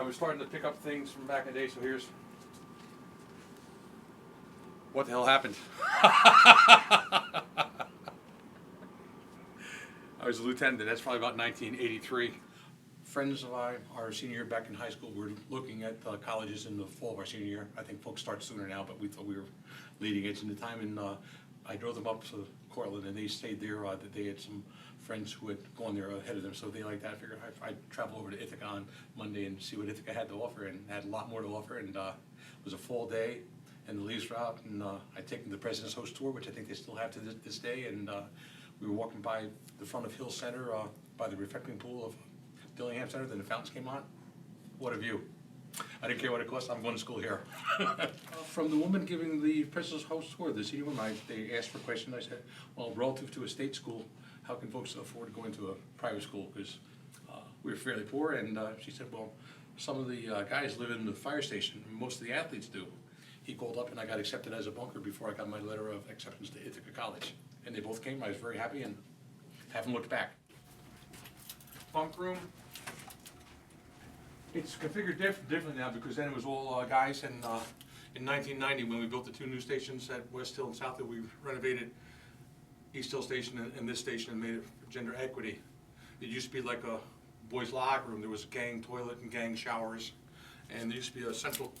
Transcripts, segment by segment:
I was starting to pick up things from back in the day, so here's what the hell happened. I was a lieutenant, and that's probably about 1983. Friends of mine, our senior year back in high school, were looking at colleges in the fall of our senior year. I think folks start sooner now, but we thought we were leading edge in the time, and I drove them up to Cortland, and they stayed there. That they had some friends who had gone there ahead of them, so they liked that. I figured I'd travel over to Ithaca on Monday and see what Ithaca had to offer, and had a lot more to offer. And it was a fall day, and the leaves were out, and I'd taken the President's Host tour, which I think they still have to this day. And we were walking by the front of Hill Center, by the reflecting pool of Dillingham Center. Then the fountains came on. What a view! I didn't care what it cost. I'm going to school here. From the woman giving the President's Host tour, the senior woman, they asked for a question. I said, well, relative to a state school, how can folks afford to go into a private school? Because we were fairly poor. And she said, well, some of the guys live in the fire station. Most of the athletes do. He called up, and I got accepted as a bunker before I got my letter of acceptance to Ithaca College. And they both came. I was very happy and haven't looked back. Bunk room. It's configured differently now, because then it was all guys. And in 1990, when we built the two new stations at West Hill and South Hill, we renovated East Hill Station and this station and made it for gender equity. It used to be like a boys' locker room. There was a gang toilet and gang showers, and there used to be a central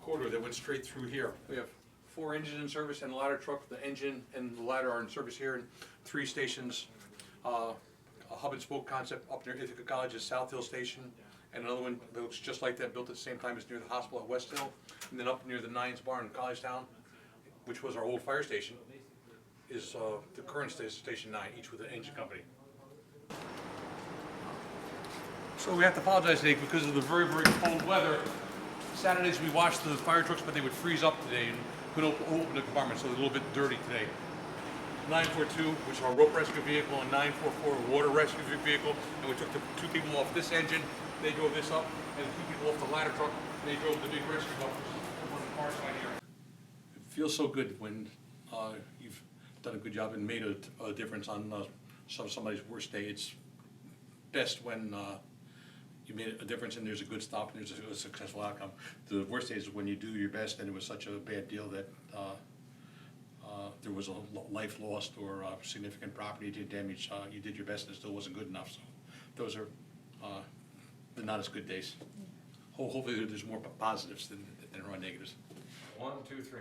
corridor that went straight through here. We have 4 engines in service and a ladder truck. The engine and the ladder are in service here, and 3 stations. A hub and spoke concept up near Ithaca College's South Hill Station, and another one that looks just like that, built at the same time as near the hospital at West Hill, and then up near the Nines Barn in College Town, which was our old fire station, is the current Station 9, each with an engine company. So we have to apologize today because of the very, very cold weather. Saturdays we washed the fire trucks, but they would freeze up today and couldn't open the compartment, so they're a little bit dirty today. 942, which is our rope rescue vehicle, and 944, water rescue vehicle, and we took the 2 people off this engine, they drove this up, and the 2 people off the ladder truck, and they drove the big rescue up, which is on the far side here. It feels so good when you've done a good job and made a difference on somebody's worst day. It's best when you made a difference and there's a good stop and there's a successful outcome. The worst day is when you do your best and it was such a bad deal that there was a life lost or significant property damage. You did your best and it still wasn't good enough. So those are the not as good days. Hopefully there's more positives than there are negatives. 1, 2, 3.